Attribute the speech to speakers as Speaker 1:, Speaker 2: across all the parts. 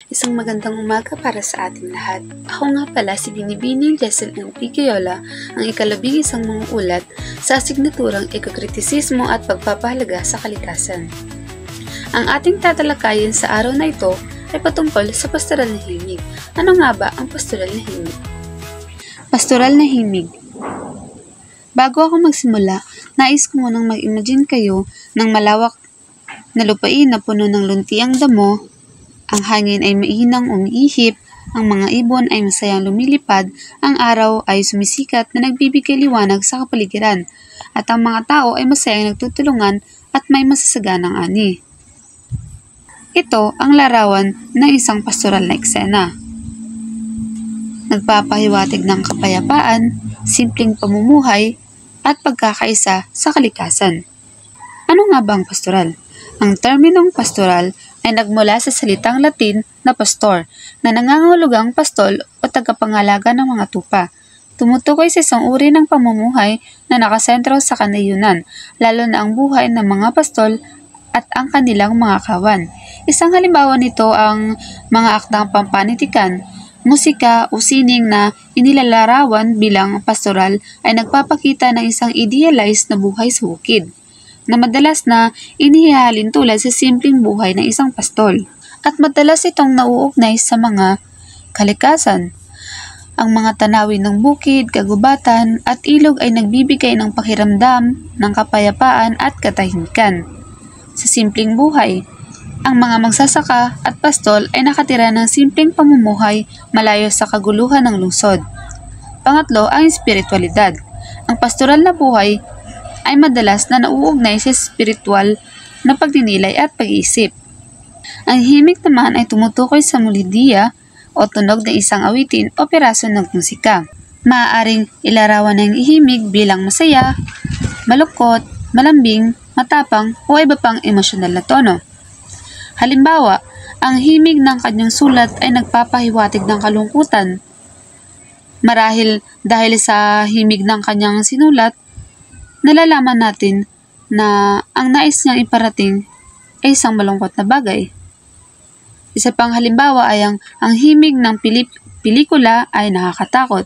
Speaker 1: Isang magandang umaga para sa ating lahat. Ako nga pala si Binibining Jessel Enriqueola, ang ikalabing isang manguulat sa asignaturang Ekokritisismo at Pagpapahalaga sa Kalikasan. Ang ating tatalakayin sa araw na ito ay patungkol sa pastoral na himig. Ano nga ba ang pastoral na himig? Pastoral na himig. Bago ako magsimula, nais ko munang mag-imagine kayo ng malawak na lupain na puno ng luntiang damo. Ang hangin ay mainang umiihip, ang mga ibon ay masayang lumilipad, ang araw ay sumisikat na nagbibigay liwanag sa kapaligiran, at ang mga tao ay masayang nagtutulungan at may masasaganang ani. Ito ang larawan ng isang pastoral na eksena. Nagpapahiwatig ng kapayapaan, simpleng pamumuhay, at pagkakaisa sa kalikasan. Ano nga ba ang pastoral? Ang terminong pastoral ay nagmula sa salitang Latin na pastor, na nangangahulugang pastol o tagapangalaga ng mga tupa. Tumutukoy sa isang uri ng pamumuhay na nakasentro sa kanayunan, lalo na ang buhay ng mga pastol at ang kanilang mga kawan. Isang halimbawa nito ang mga akdang pampanitikan, musika o sining na inilalarawan bilang pastoral ay nagpapakita ng isang idealized na buhay sa bukid, na madalas na inihahalin tulad sa simpleng buhay ng isang pastol. At madalas itong nauugnay sa mga kalikasan. Ang mga tanawin ng bukid, kagubatan, at ilog ay nagbibigay ng pakiramdam ng kapayapaan at katahimikan. Sa simpleng buhay, ang mga magsasaka at pastol ay nakatira ng simpleng pamumuhay malayo sa kaguluhan ng lungsod. Pangatlo, ang espiritualidad. Ang pastoral na buhay ay madalas na nauugnay sa spiritual na pagdinilay at pag-iisip. Ang himig naman ay tumutukoy sa melodiya o tunog ng isang awitin o piraso ng musika. Maaaring ilarawan ng himig bilang masaya, malungkot, malambing, matapang o iba pang emosyonal na tono. Halimbawa, ang himig ng kanyang sulat ay nagpapahiwatig ng kalungkutan. Marahil dahil sa himig ng kanyang sinulat, nalalaman natin na ang nais niyang iparating ay isang malungkot na bagay. Isa pang halimbawa ay ang himig ng pelikula ay nakakatakot.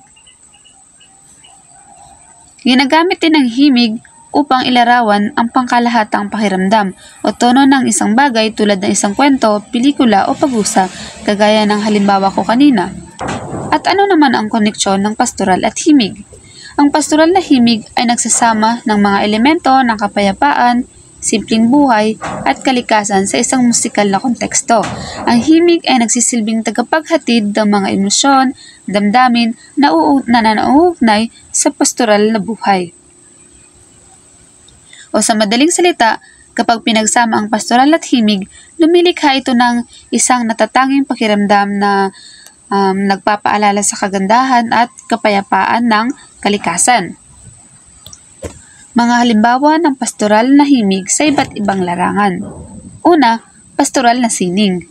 Speaker 1: Ginagamit din ang himig upang ilarawan ang pangkalahatang pakiramdam o tono ng isang bagay tulad ng isang kwento, pelikula o pag-usa, kagaya ng halimbawa ko kanina. At ano naman ang koneksyon ng pastoral at himig? Ang pastoral na himig ay nagsasama ng mga elemento ng kapayapaan, simpleng buhay, at kalikasan sa isang musikal na konteksto. Ang himig ay nagsisilbing tagapaghatid ng mga emosyon, damdamin na nauugnay sa pastoral na buhay. O sa madaling salita, kapag pinagsama ang pastoral at himig, lumilikha ito ng isang natatanging pakiramdam na nagpapaalala sa kagandahan at kapayapaan ng kalikasan. Mga halimbawa ng pastoral na himig sa iba't ibang larangan. Una, pastoral na sining.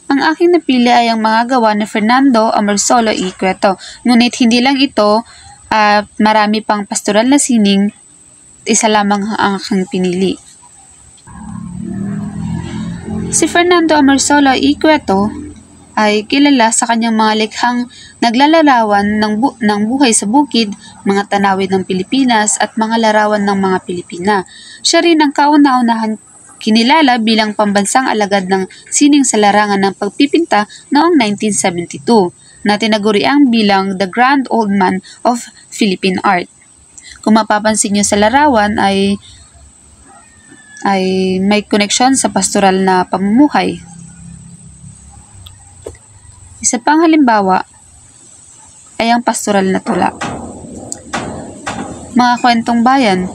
Speaker 1: Ang aking napili ay ang mga gawa ni Fernando Amorsolo y Cueto. Ngunit hindi lang ito at marami pang pastoral na sining, isa lamang ang aking pinili. Si Fernando Amorsolo y Cueto ay kilala sa kanyang mga likhang naglalarawan ng buhay sa bukid, mga tanawin ng Pilipinas at mga larawan ng mga Pilipina. Siya rin ang kauna-unahang kinilala bilang pambansang alagad ng sining sa larangan ng pagpipinta noong 1972, na tinaguriang bilang the Grand Old Man of Philippine Art. Kung mapapansin niyo sa larawan ay may koneksyon sa pastoral na pamumuhay. Isa pang halimbawa ay ang pastoral na tula. Mga kwentong bayan.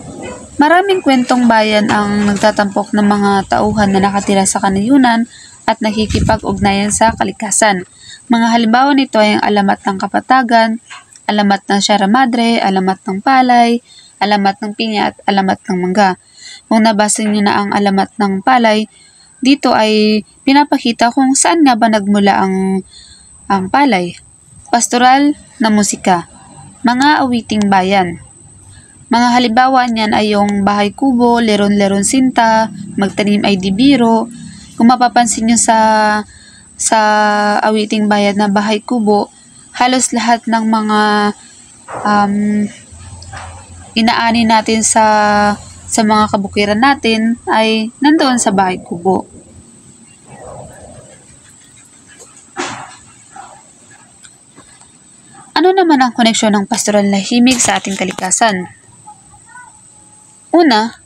Speaker 1: Maraming kwentong bayan ang nagtatampok ng mga tauhan na nakatira sa kanayunan at nakikipag-ugnayan sa kalikasan. Mga halimbawa nito ay ang alamat ng kapatagan, alamat ng Sierra Madre, alamat ng palay, alamat ng pinya at alamat ng mangga. Kung nabasa niyo na ang alamat ng palay, dito ay pinapakita kung saan nga ba nagmula ang palay. Pastoral na musika. Mga awiting bayan. Mga halimbawa niyan ay yung bahay kubo, leron-leron sinta, magtanim ay di biro. Kung mapapansin nyo sa sa awiting bayad na Bahay Kubo, halos lahat ng mga inaani natin sa mga kabukiran natin ay nandoon sa Bahay Kubo. Ano naman ang koneksyon ng pastoral na himig sa ating kalikasan? Una,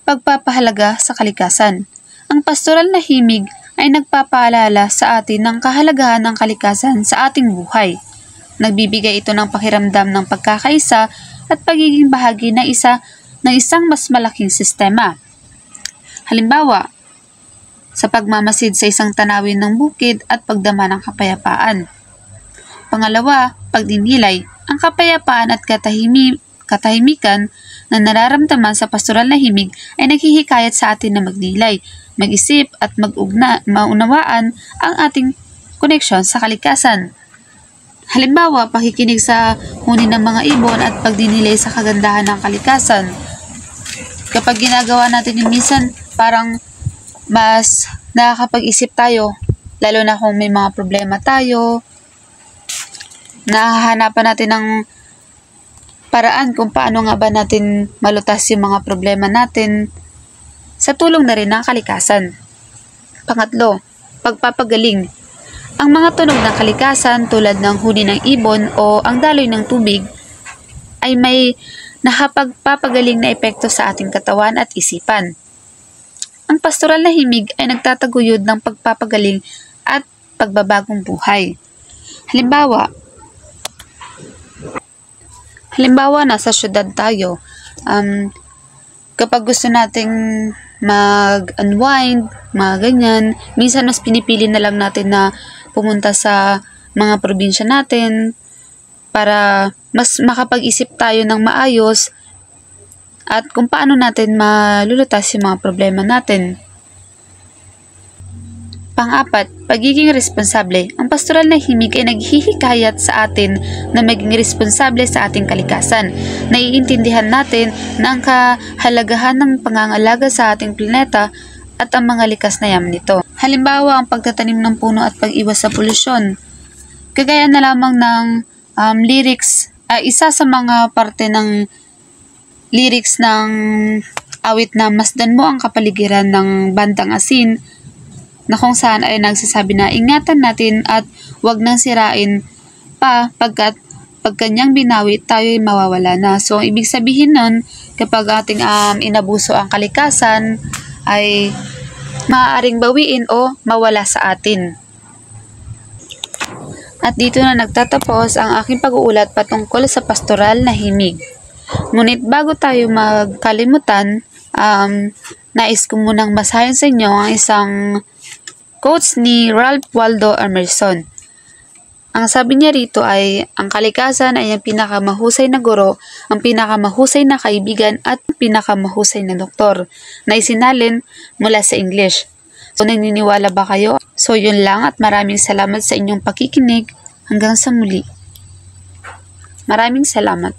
Speaker 1: pagpapahalaga sa kalikasan. Ang pastoral na himig ay nagpapaalala sa atin ng kahalagahan ng kalikasan sa ating buhay. Nagbibigay ito ng pakiramdam ng pagkakaisa at pagiging bahagi ng isang mas malaking sistema. Halimbawa, sa pagmamasid sa isang tanawin ng bukid at pagdama ng kapayapaan. Pangalawa, pagdinilay. Ang kapayapaan at katahimikan na nararamdaman sa pastoral na himig ay naghihikayat sa atin na magdilay, mag-isip at maunawaan ang ating koneksyon sa kalikasan. Halimbawa, pakikinig sa huni ng mga ibon at pagdinilay sa kagandahan ng kalikasan. Kapag ginagawa natin yung minsan, parang mas nakakapag-isip tayo, lalo na kung may mga problema tayo, nahahanapan natin ng paraan kung paano nga ba natin malutas yung mga problema natin sa tulong na rin ng kalikasan. Pangatlo, pagpapagaling. Ang mga tunog ng kalikasan tulad ng huni ng ibon o ang daloy ng tubig ay may nakapagpapagaling na epekto sa ating katawan at isipan. Ang pastoral na himig ay nagtataguyod ng pagpapagaling at pagbabagong buhay. Halimbawa, nasa syudad tayo. Kapag gusto nating mag-unwind, mga ganyan, minsan mas pinipili na lang natin na pumunta sa mga probinsya natin para mas makapag-isip tayo ng maayos at kung paano natin malulutas yung mga problema natin. Pang-apat, pagiging responsable. Ang pastoral na himig ay naghihikayat sa atin na maging responsable sa ating kalikasan. Naiintindihan natin na ang kahalagahan ng pangangalaga sa ating planeta at ang mga likas na yaman nito. Halimbawa, ang pagtatanim ng puno at pag-iwas sa polusyon. Kagaya na lamang ng lyrics, isa sa mga parte ng lyrics ng awit na Masdan Mo Ang Kapaligiran ng Bandang Asin, na kung saan ay nagsasabi na ingatan natin at wag nang sirain pa pagkat pag kanyang binawi tayo'y mawawala na. So, ibig sabihin nun, kapag ating inabuso ang kalikasan, ay maaaring bawiin o mawala sa atin. At dito na nagtatapos ang aking pag-uulat patungkol sa pastoral na himig. Ngunit bago tayo magkalimutan, nais ko munang basahin sa inyo ang isang quotes ni Ralph Waldo Emerson. Ang sabi niya rito ay, ang kalikasan ay ang pinakamahusay na guro, ang pinakamahusay na kaibigan at pinakamahusay na doktor, na isinalin mula sa English. So, naniniwala ba kayo? So, yun lang at maraming salamat sa inyong pakikinig. Hanggang sa muli. Maraming salamat.